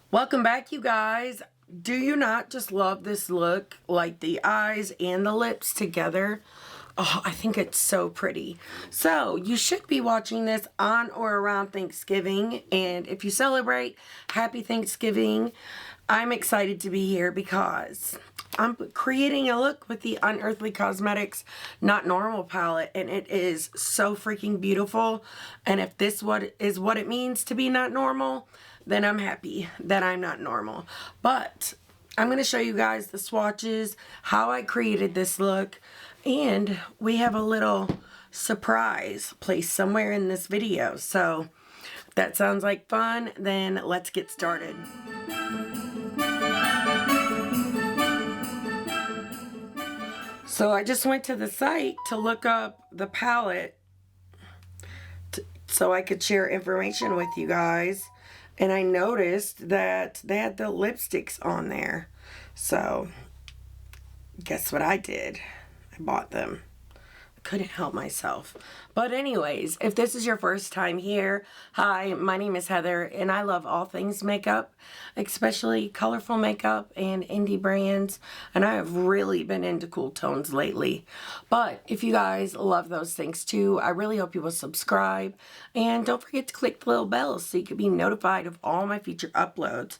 Welcome back, you guys. Do you not just love this look? Like the eyes and the lips together. Oh, I think it's so pretty. So you should be watching this on or around Thanksgiving. And if you celebrate, happy Thanksgiving. I'm excited to be here because I'm creating a look with the Unearthly Cosmetics Not Normal palette, and it is so freaking beautiful. And if this is what it means to be not normal, then I'm happy that I'm not normal. But I'm going to show you guys the swatches, how I created this look, and we have a little surprise placed somewhere in this video. So if that sounds like fun, then let's get started. So I just went to the site to look up the palette so I could share information with you guys. And I noticed that they had the lipsticks on there. So guess what I did? I bought them. Couldn't help myself. But anyways, if this is your first time here, hi, my name is Heather and I love all things makeup, especially colorful makeup and indie brands, and I have really been into cool tones lately. But if you guys love those things too, I really hope you will subscribe and don't forget to click the little bell so you can be notified of all my future uploads.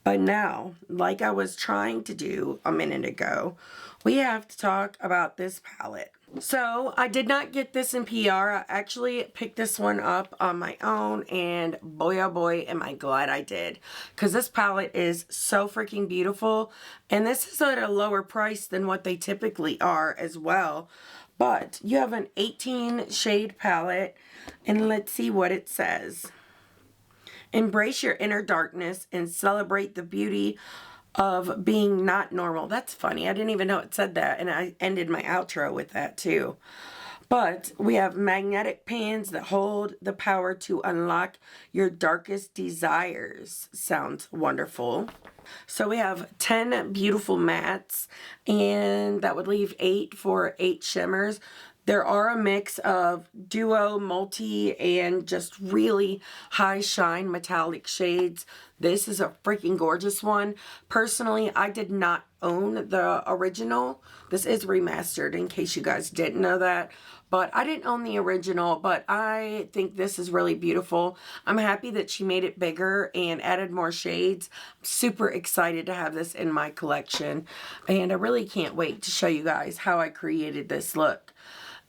But now, like I was trying to do a minute ago, we have to talk about this palette. So I did not get this in PR. I actually picked this one up on my own, and boy oh boy am I glad I did, because this palette is so freaking beautiful, and this is at a lower price than what they typically are as well. But you have an 18 shade palette, and let's see what it says. Embrace your inner darkness and celebrate the beauty of being not normal. That's funny. I didn't even know it said that, and I ended my outro with that too. But we have magnetic pans that hold the power to unlock your darkest desires. Sounds wonderful. So we have 10 beautiful mattes, and that would leave 8 for 8 shimmers. There are a mix of duo, multi, and just really high shine metallic shades. This is a freaking gorgeous one. Personally, I did not own the original. This is remastered, in case you guys didn't know that. But I didn't own the original, but I think this is really beautiful. I'm happy that she made it bigger and added more shades. I'm super excited to have this in my collection. And I really can't wait to show you guys how I created this look.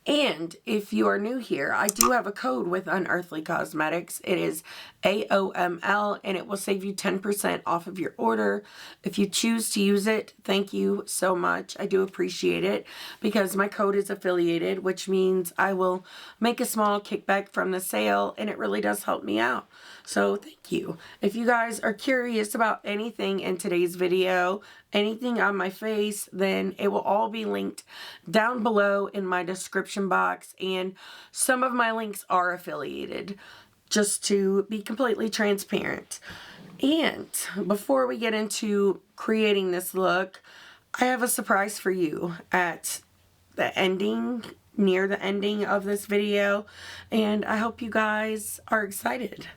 And if you are new here, I do have a code with Unearthly Cosmetics. It is AOML, and it will save you 10% off of your order. If you choose to use it, thank you so much. I do appreciate it, because my code is affiliated, which means I will make a small kickback from the sale, and it really does help me out. So thank you. If you guys are curious about anything in today's video, anything on my face, then it will all be linked down below in my description box, and some of my links are affiliated, just to be completely transparent. And before we get into creating this look, I have a surprise for you at the ending, near the ending of this video, and I hope you guys are excited.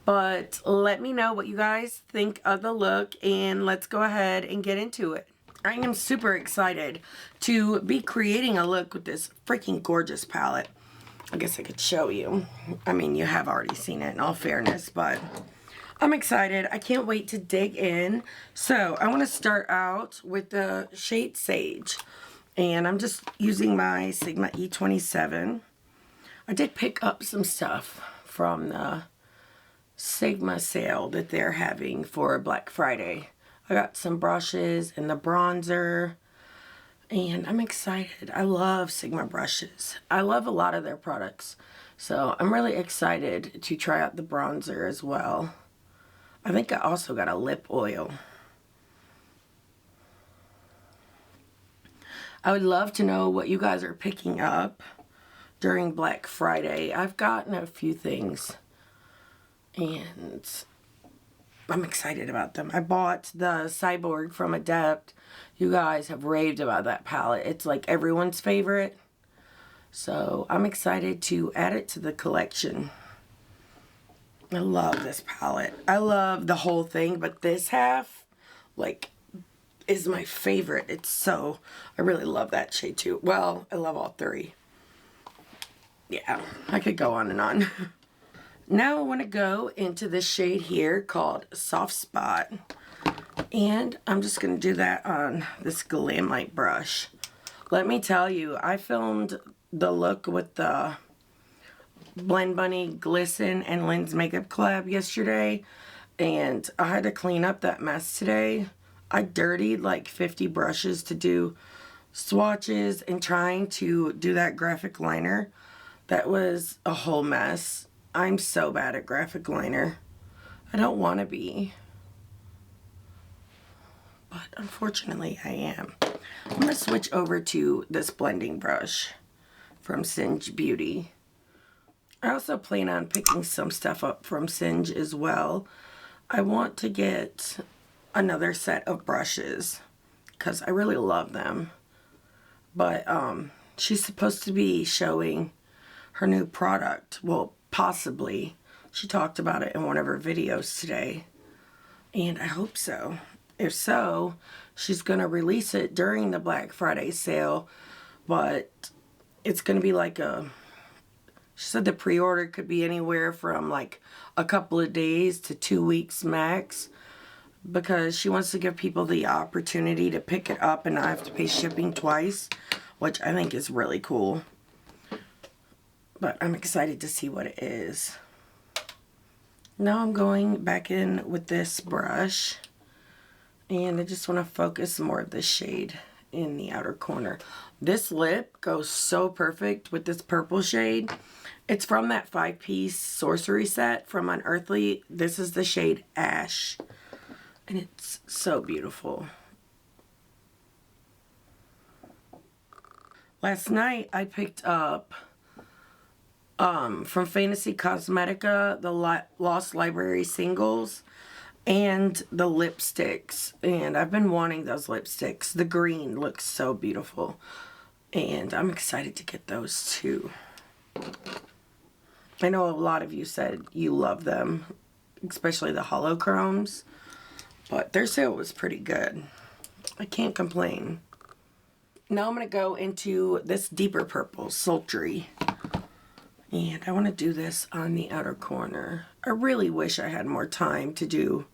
But let me know what you guys think of the look, and let's go ahead and get into it. I am super excited to be creating a look with this freaking gorgeous palette. I guess I could show you. I mean, you have already seen it in all fairness, but I'm excited. I can't wait to dig in. So I want to start out with the shade Sage, and I'm just using my Sigma E27. I did pick up some stuff from the Sigma sale that they're having for Black Friday. I got some brushes and the bronzer, and I'm excited. I love Sigma brushes. I love a lot of their products, so I'm really excited to try out the bronzer as well. I think I also got a lip oil. I would love to know what you guys are picking up during Black Friday. I've gotten a few things, and I'm excited about them. I bought the Cyborg from ADEPT. You guys have raved about that palette. It's like everyone's favorite. So I'm excited to add it to the collection. I love this palette. I love the whole thing, but this half, like, is my favorite. It's so, I really love that shade too. Well, I love all three. Yeah, I could go on and on. Now I want to go into this shade here called Soft Spot. And I'm just going to do that on this Glamlite brush. Let me tell you, I filmed the look with the Blend Bunny Glisten and Lens Makeup collab yesterday. And I had to clean up that mess today. I dirtied like 50 brushes to do swatches and trying to do that graphic liner. That was a whole mess. I'm so bad at graphic liner. I don't want to be. But unfortunately I am. I'm going to switch over to this blending brush from Singe Beauty. I also plan on picking some stuff up from Singe as well. I want to get another set of brushes because I really love them. But she's supposed to be showing her new product. Well, possibly. She talked about it in one of her videos today. And I hope so. If so, she's going to release it during the Black Friday sale. But it's going to be like a... She said the pre-order could be anywhere from like a couple of days to 2 weeks max. Because she wants to give people the opportunity to pick it up and not have to pay shipping twice. Which I think is really cool. But I'm excited to see what it is. Now I'm going back in with this brush. And I just want to focus more of this shade in the outer corner. This lip goes so perfect with this purple shade. It's from that 5-piece sorcery set from Unearthly. This is the shade Ash. And it's so beautiful. Last night I picked up from Fantasy Cosmetica the Lost Library singles and the lipsticks. And I've been wanting those lipsticks. The green looks so beautiful. And I'm excited to get those too. I know a lot of you said you love them, especially the holochromes. But their sale was pretty good. I can't complain. Now I'm going to go into this deeper purple, Sultry. And I want to do this on the outer corner. I really wish I had more time to do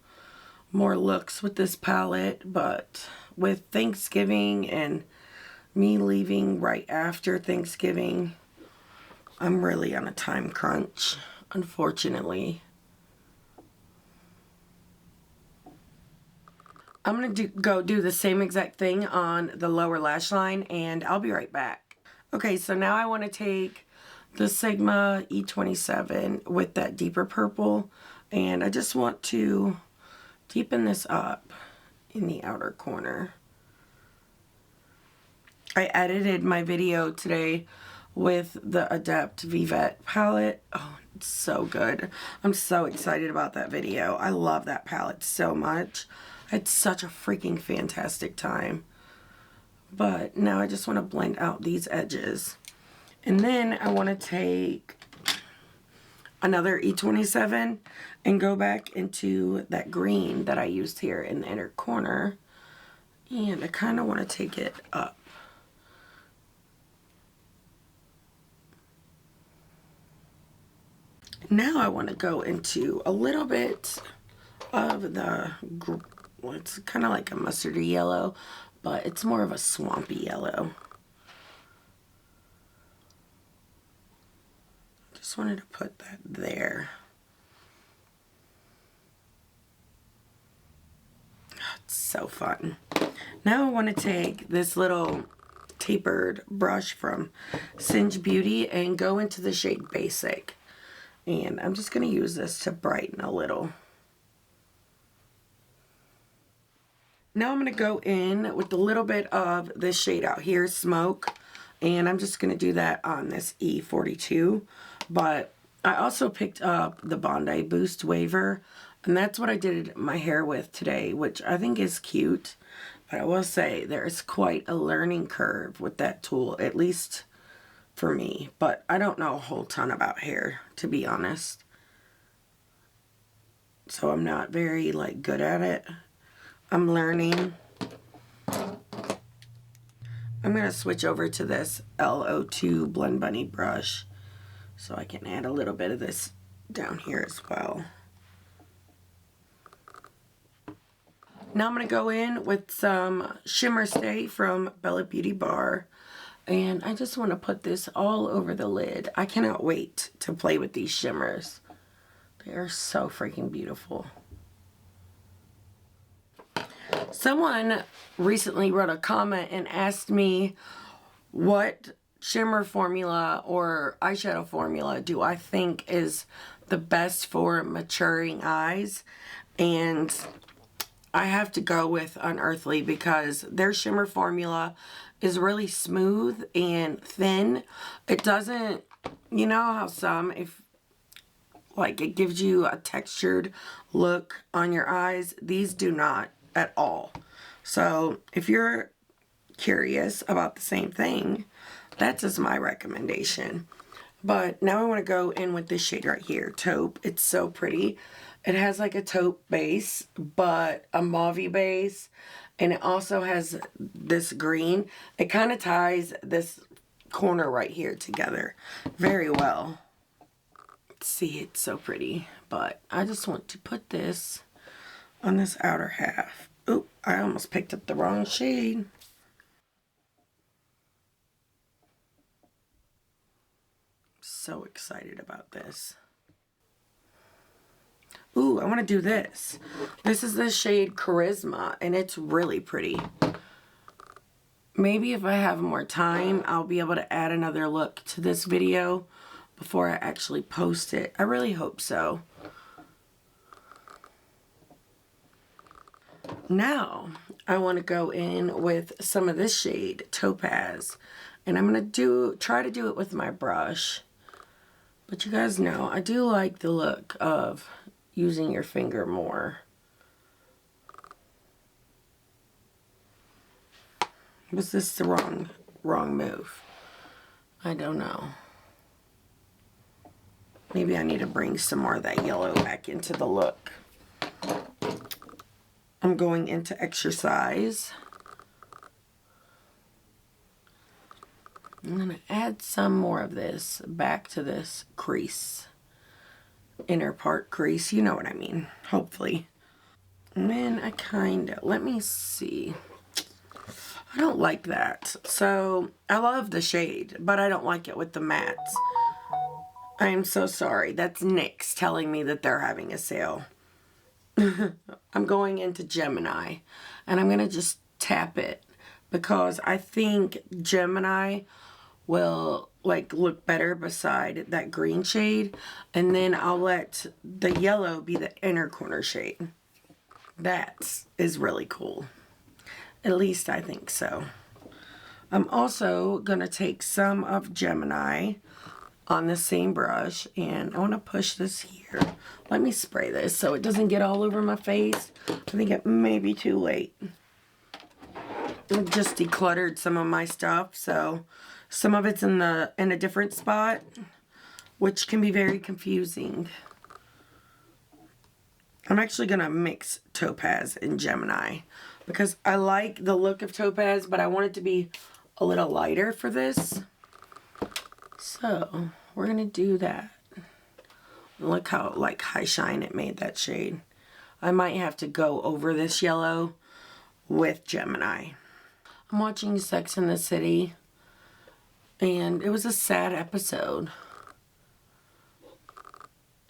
more looks with this palette. But with Thanksgiving and me leaving right after Thanksgiving, I'm really on a time crunch, unfortunately. I'm going to go do the same exact thing on the lower lash line, and I'll be right back. Okay, so now I want to take the Sigma E27 with that deeper purple, and I just want to deepen this up in the outer corner. I edited my video today with the ADEPT Vivette palette. Oh, it's so good. I'm so excited about that video. I love that palette so much. I had such a freaking fantastic time. But now I just want to blend out these edges. And then I want to take another E27 and go back into that green that I used here in the inner corner. And I kind of want to take it up. Now I want to go into a little bit of the... Well, it's kind of like a mustardy yellow, but it's more of a swampy yellow. Just wanted to put that there. It's so fun. Now I want to take this little tapered brush from Singe Beauty and go into the shade Basic. And I'm just going to use this to brighten a little. Now I'm going to go in with a little bit of this shade out here, Smoke. And I'm just going to do that on this E42. But I also picked up the Bondi Boost Waver. And that's what I did my hair with today, which I think is cute. But I will say there's quite a learning curve with that tool, at least for me. But I don't know a whole ton about hair, to be honest. so I'm not very like good at it. I'm learning. I'm going to switch over to this LO2 Blend Bunny brush so I can add a little bit of this down here as well. Now I'm going to go in with some Shimmer Stay from Bella Beauty Bar. And I just want to put this all over the lid. I cannot wait to play with these shimmers. They are so freaking beautiful. Someone recently wrote a comment and asked me what shimmer formula or eyeshadow formula do I think is the best for maturing eyes. And I have to go with Unearthly because their shimmer formula is really smooth and thin. It doesn't, you know how some, if like it gives you a textured look on your eyes, these do not at all. So if you're curious about the same thing, that's just my recommendation. But now I want to go in with this shade right here, Taupe. It's so pretty. It has like a taupe base, but a mauve base. And it also has this green. It kind of ties this corner right here together very well. See, it's so pretty. But I just want to put this on this outer half. Oop, I almost picked up the wrong shade. So excited about this. Ooh, I want to do this. This is the shade Charisma, and it's really pretty. Maybe if I have more time, I'll be able to add another look to this video before I actually post it. I really hope so. Now, I want to go in with some of this shade, Topaz. And I'm going to try to do it with my brush. But you guys know, I do like the look of using your finger more. Was this the wrong move? I don't know. Maybe I need to bring some more of that yellow back into the look. I'm going into Exercise. I'm going to add some more of this back to this crease. Inner part crease, you know what I mean, hopefully. And then I kind of, let me see. I don't like that. So, I love the shade, but I don't like it with the mattes. I am so sorry. That's NYX telling me that they're having a sale. I'm going into Gemini, and I'm going to just tap it because I think Gemini will like look better beside that green shade, and then I'll let the yellow be the inner corner shade. That is really cool. At least I think so. I'm also going to take some of Gemini on the same brush, and I want to push this here. Let me spray this so it doesn't get all over my face. I think it may be too late. I just decluttered some of my stuff, so some of it's in a different spot, which can be very confusing. I'm actually going to mix Topaz and Gemini because I like the look of Topaz, but I want it to be a little lighter for this. So, we're going to do that. Look how like high shine it made that shade. I might have to go over this yellow with Gemini. I'm watching Sex and the City, and it was a sad episode.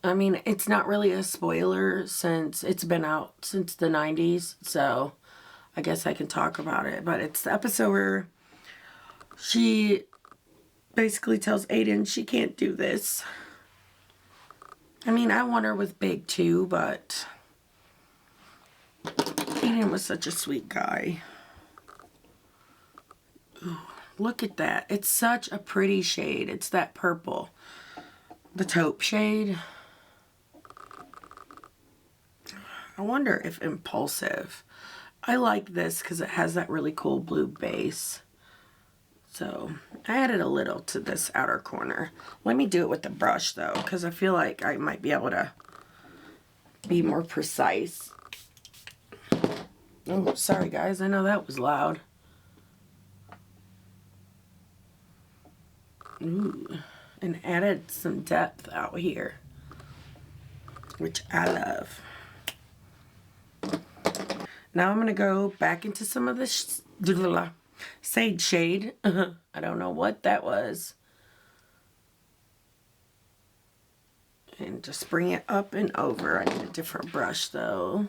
I mean, it's not really a spoiler since it's been out since the 90s, so I guess I can talk about it. But it's the episode where she basically tells Aiden she can't do this. I mean, I want her with Big too, but Aiden was such a sweet guy. Ooh, look at that. It's such a pretty shade. It's that purple. The taupe shade. I wonder if Impulsive. I like this because it has that really cool blue base. So, I added a little to this outer corner. Let me do it with the brush though, because I feel like I might be able to be more precise. Oh, sorry guys, I know that was loud. Ooh, and added some depth out here, which I love. Now I'm going to go back into some of this Sage shade. I don't know what that was. And just bring it up and over. I need a different brush though.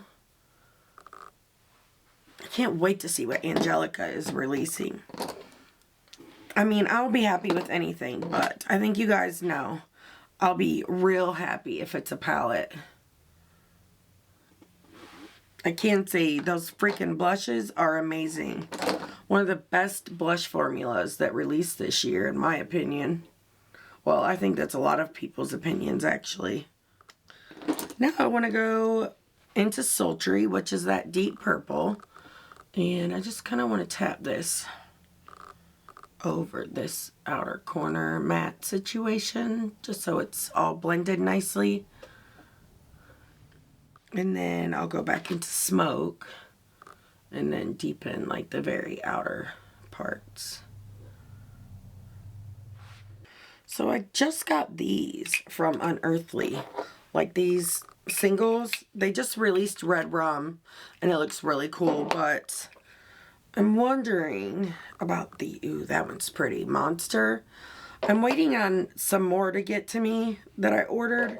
I can't wait to see what Angelica is releasing. I mean, I'll be happy with anything, but I think you guys know I'll be real happy if it's a palette. I can't say those freaking blushes are amazing. One of the best blush formulas that released this year, in my opinion. Well, I think that's a lot of people's opinions, actually. Now I want to go into Sultry, which is that deep purple. And I just kind of want to tap this over this outer corner matte situation, just so it's all blended nicely. And then I'll go back into Smoke and then deepen like the very outer parts. So I just got these from Unearthly, like these singles. They just released REDRUM and it looks really cool, but I'm wondering about the, ooh, that one's pretty, Monster. I'm waiting on some more to get to me that I ordered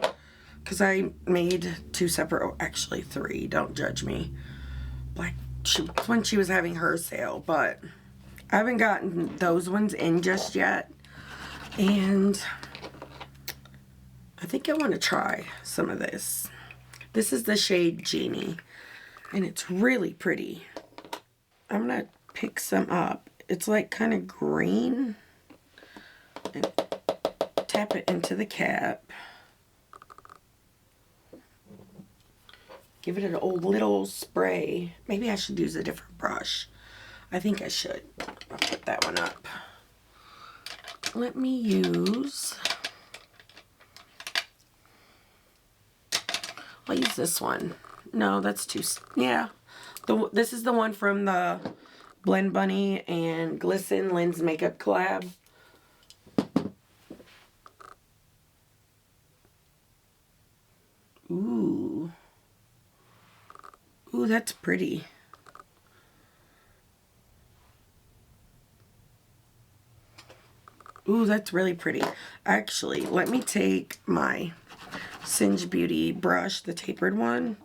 because I made 2 separate, oh, actually 3, don't judge me. Like when she was having her sale, but I haven't gotten those ones in just yet. And I think I want to try some of this. This is the shade Genie, and it's really pretty. I'm going to pick some up. It's like kind of green. And tap it into the cap. Give it an old little spray. Maybe I should use a different brush. I think I should. I'll put that one up. Let me use, I'll use this one. No, that's too, yeah. This is the one from the Blend Bunny and Glisten Lens Makeup collab. Ooh. Ooh, that's pretty. Ooh, that's really pretty. Actually, let me take my Singe Beauty brush, the tapered one,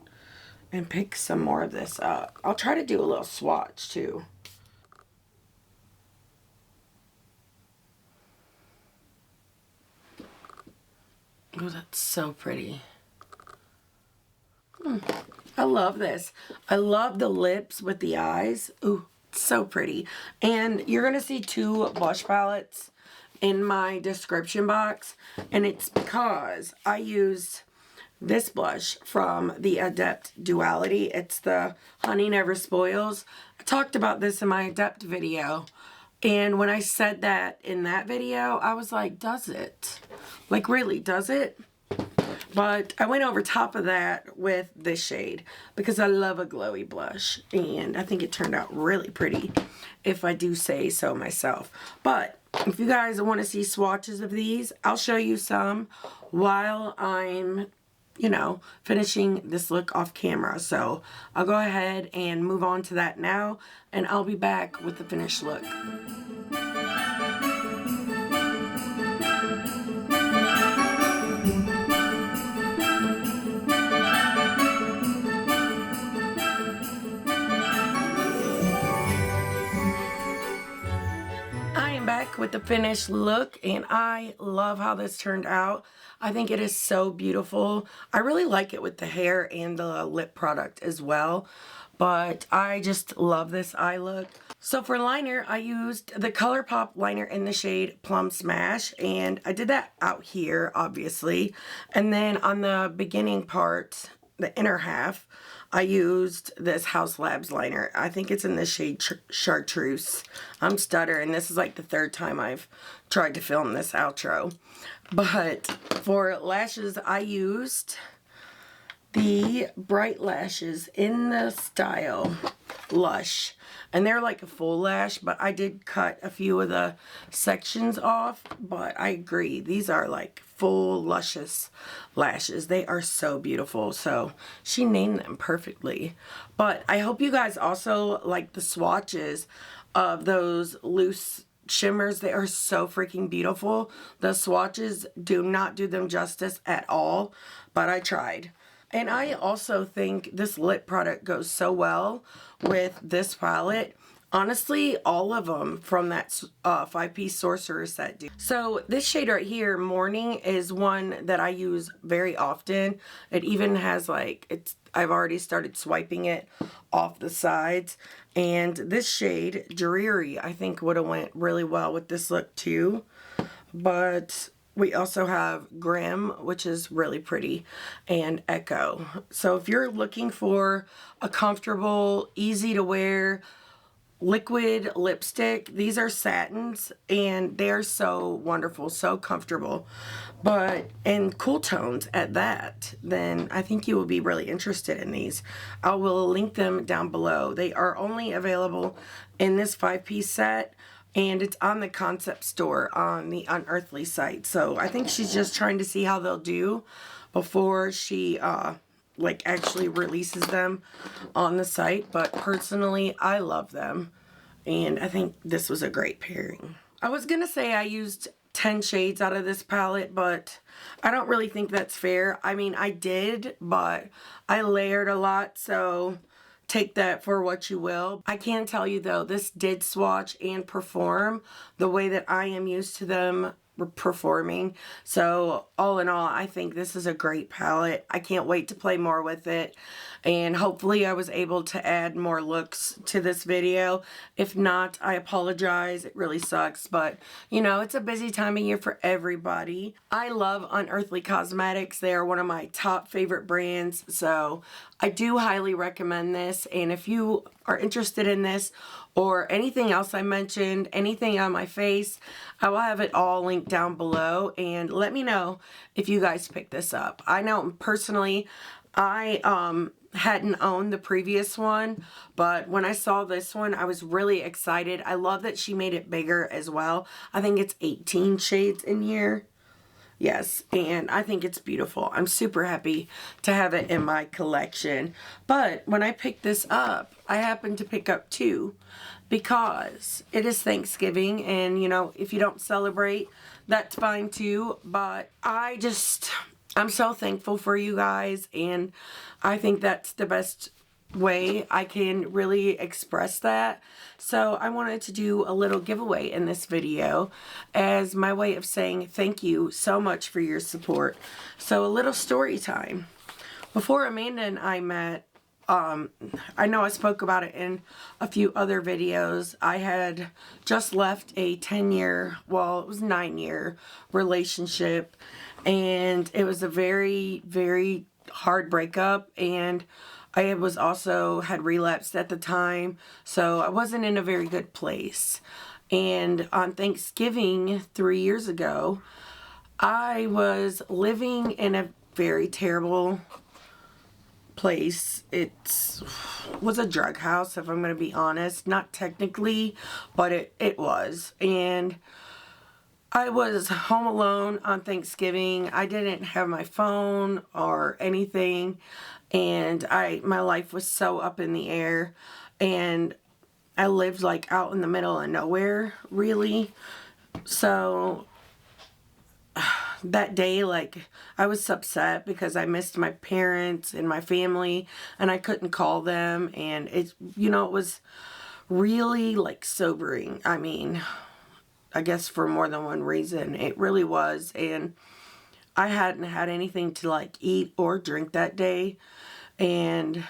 and pick some more of this up. I'll try to do a little swatch too. Oh, that's so pretty. I love this. I love the lips with the eyes. Ooh, so pretty. And you're going to see 2 blush palettes in my description box, and it's because I used this blush from the ADEPT Duality. It's the Honey Never Spoils. I talked about this in my ADEPT video, and when I said that in that video, I was like, does it? Like, really, does it? But I went over top of that with this shade because I love a glowy blush, and I think it turned out really pretty, if I do say so myself. But if you guys want to see swatches of these, I'll show you some while I'm, you know, finishing this look off camera. So I'll go ahead and move on to that now, and I'll be back with the finished look. Back with the finished look, and I love how this turned out. I think it is so beautiful. I really like it with the hair and the lip product as well, but I just love this eye look. So for liner, I used the ColourPop liner in the shade Plum Smash, and I did that out here, obviously. And then on the beginning part, the inner half, I used this Haus Labs liner. I think it's in the shade Chartreuse. I'm stuttering. This is like the 3rd time I've tried to film this outro. But for lashes, I used the Bright Lashes in the style Lush. And they're like a full lash, but I did cut a few of the sections off. But I agree, these are like full luscious lashes. They are so beautiful. So she named them perfectly. But I hope you guys also like the swatches of those loose shimmers. They are so freaking beautiful. The swatches do not do them justice at all, but I tried. And I also think this lip product goes so well with this palette. Honestly, all of them from that 5-piece Sorcerer set do. So this shade right here, Morning, is one that I use very often. It even has like, I've already started swiping it off the sides. And this shade, Dreary, I think would have went really well with this look too. But we also have Grim, which is really pretty, and Echo. So if you're looking for a comfortable, easy to wear liquid lipstick, these are satins and they're so wonderful, so comfortable, and cool tones at that, then I think you will be really interested in these. I will link them down below. They are only available in this 5-piece set. And it's on the concept store on the Unearthly site. So I think she's just trying to see how they'll do before she like actually releases them on the site. But personally, I love them. And I think this was a great pairing. I was going to say I used 10 shades out of this palette, but I don't really think that's fair. I mean, I did, but I layered a lot, so take that for what you will. I can tell you though, this did swatch and perform the way that I am used to them performing. So all in all, I think this is a great palette. I can't wait to play more with it, and hopefully I was able to add more looks to this video. If not, I apologize. It really sucks, but you know, it's a busy time of year for everybody. I love Unearthly Cosmetics. They are one of my top favorite brands, so I do highly recommend this. And if you are interested in this or anything else I mentioned, anything on my face, I will have it all linked down below, and let me know if you guys pick this up. I know personally I hadn't owned the previous one, but when I saw this one I was really excited. I love that she made it bigger as well. I think it's 18 shades in here. Yes, and I think it's beautiful. I'm super happy to have it in my collection. But when I picked this up, I happened to pick up 2 because it is Thanksgiving, and you know, if you don't celebrate, that's fine too. But I'm so thankful for you guys, and I think that's the best way I can really express that. So I wanted to do a little giveaway in this video as my way of saying thank you so much for your support. So a little story time. Before Amanda and I met, I know I spoke about it in a few other videos. I had just left a 10-year, well, it was 9-year relationship, and it was a very, very hard breakup, and I was also had relapsed at the time, so I wasn't in a very good place. And on Thanksgiving 3 years ago, I was living in a very terrible place. It was a drug house, if I'm going to be honest. Not technically, but it was. And I was home alone on Thanksgiving. I didn't have my phone or anything, and my life was so up in the air, and I lived like out in the middle of nowhere, really. So that day, like, I was upset because I missed my parents and my family, and I couldn't call them, and it was really like sobering. I mean, I guess for more than one reason. It really was. And I hadn't had anything to like eat or drink that day. And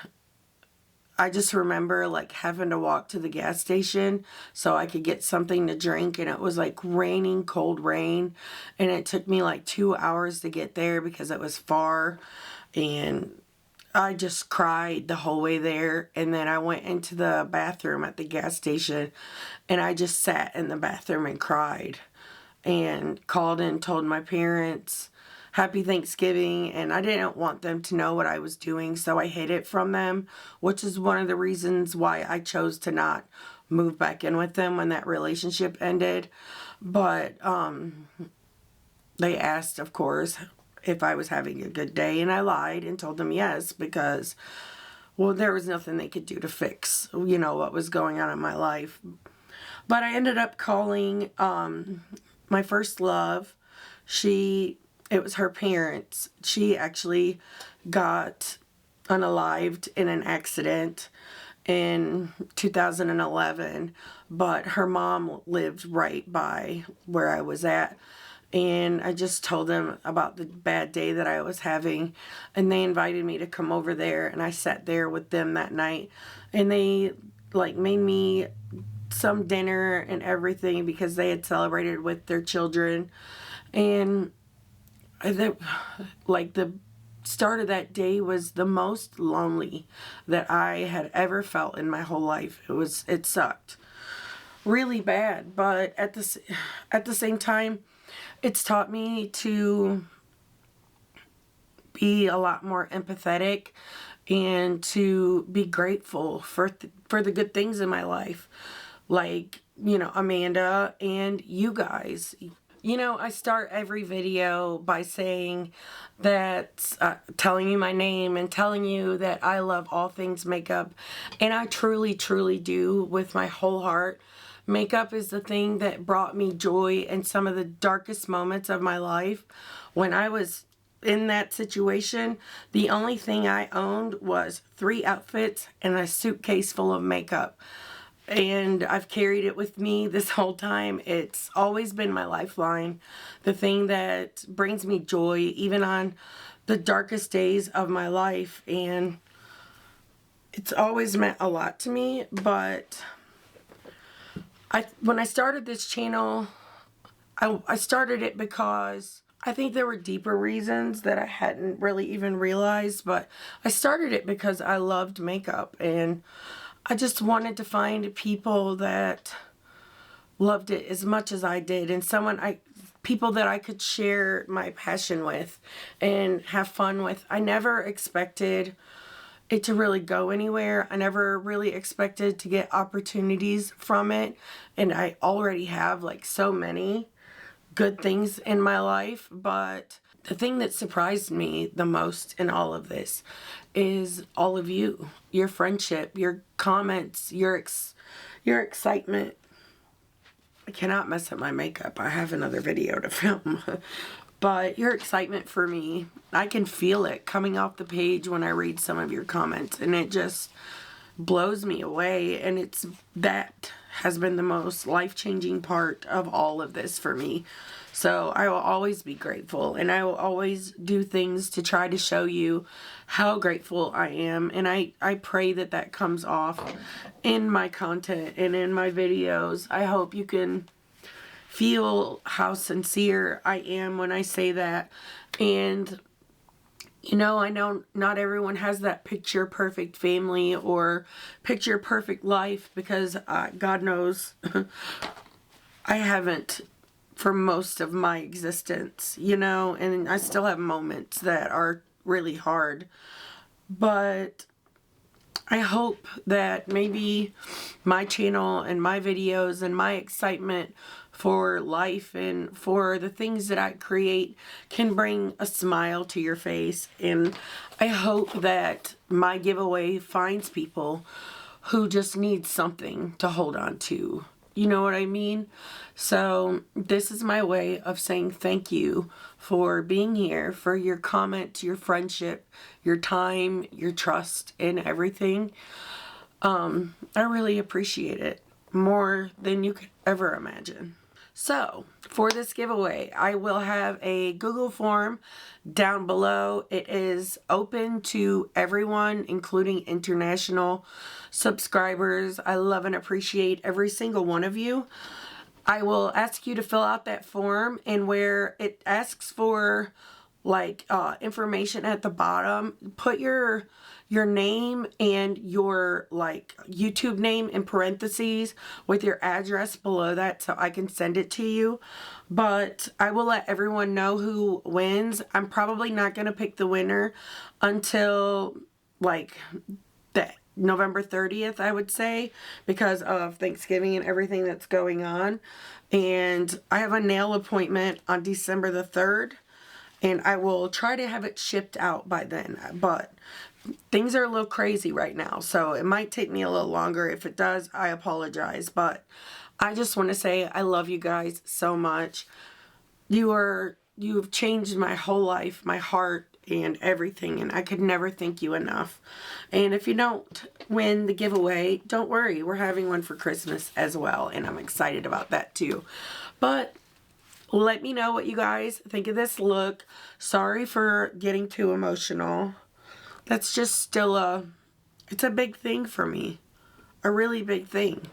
I just remember like having to walk to the gas station so I could get something to drink. And it was like raining, cold rain. And it took me like 2 hours to get there because it was far. And I just cried the whole way there, and then I went into the bathroom at the gas station, and I just sat in the bathroom and cried, and called and told my parents Happy Thanksgiving, and I didn't want them to know what I was doing, so I hid it from them, which is one of the reasons why I chose to not move back in with them when that relationship ended. But they asked, of course, if I was having a good day, and I lied and told them yes, because, well, there was nothing they could do to fix, you know, what was going on in my life. But I ended up calling my first love. It was her parents. She actually got unalived in an accident in 2011, but her mom lived right by where I was at. And I just told them about the bad day that I was having, and they invited me to come over there, and I sat there with them that night, and they like made me some dinner and everything because they had celebrated with their children. And the start of that day was the most lonely that I had ever felt in my whole life. It sucked really bad, but at the same time, it's taught me to be a lot more empathetic and to be grateful for the good things in my life. Like, you know, Amanda and you guys. You know, I start every video by saying that, telling you my name and telling you that I love all things makeup. And I truly, truly do with my whole heart. Makeup is the thing that brought me joy in some of the darkest moments of my life. When I was in that situation, the only thing I owned was 3 outfits and a suitcase full of makeup. And I've carried it with me this whole time. It's always been my lifeline. The thing that brings me joy even on the darkest days of my life. And it's always meant a lot to me. But when I started this channel, I started it because I think there were deeper reasons that I hadn't really even realized. But I started it because I loved makeup, and I just wanted to find people that loved it as much as I did, and people that I could share my passion with and have fun with. I never expected it to really go anywhere. I never really expected to get opportunities from it, and I already have like so many good things in my life. But the thing that surprised me the most in all of this is all of you, your friendship, your comments, your excitement. I cannot mess up my makeup. I have another video to film. But your excitement for me, I can feel it coming off the page when I read some of your comments, and it just blows me away. And that has been the most life-changing part of all of this for me. So I will always be grateful, and I will always do things to try to show you how grateful I am. And I pray that that comes off in my content and in my videos. I hope you can feel how sincere I am when I say that. And you know, I know not everyone has that picture perfect family or picture perfect life, because God knows I haven't for most of my existence, you know, and I still have moments that are really hard. But I hope that maybe my channel and my videos and my excitement for life and for the things that I create can bring a smile to your face. And I hope that my giveaway finds people who just need something to hold on to. You know what I mean? So this is my way of saying thank you for being here, for your comments, your friendship, your time, your trust, and everything. I really appreciate it more than you could ever imagine. So for this giveaway, I will have a Google form down below. It is open to everyone, including international subscribers. I love and appreciate every single one of you. I will ask you to fill out that form, and where it asks for like information at the bottom, put your your name and your like YouTube name in parentheses with your address below that so I can send it to you. But I will let everyone know who wins. I'm probably not going to pick the winner until like the November 30th, I would say, because of Thanksgiving and everything that's going on. And I have a nail appointment on December the 3rd. And I will try to have it shipped out by then. But things are a little crazy right now. So it might take me a little longer. If it does, I apologize. But I just want to say I love you guys so much. You've changed my whole life, my heart, and everything. And I could never thank you enough. And if you don't win the giveaway, don't worry. We're having one for Christmas as well. And I'm excited about that too. But let me know what you guys think of this look. Sorry for getting too emotional. That's just still it's a big thing for me. A really big thing.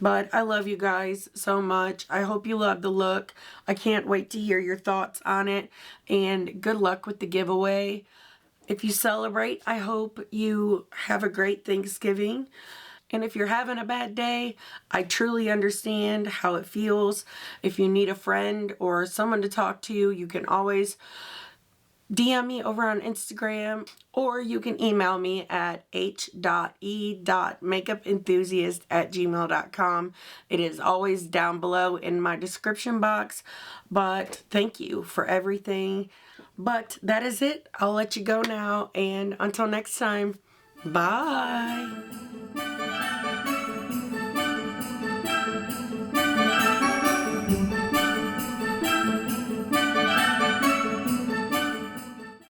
But I love you guys so much. I hope you love the look. I can't wait to hear your thoughts on it. And good luck with the giveaway. If you celebrate, I hope you have a great Thanksgiving. And if you're having a bad day, I truly understand how it feels. If you need a friend or someone to talk to, you can always DM me over on Instagram, or you can email me at h.e.makeupenthusiast@gmail.com. It is always down below in my description box. But thank you for everything. But that is it. I'll let you go now. And until next time, bye.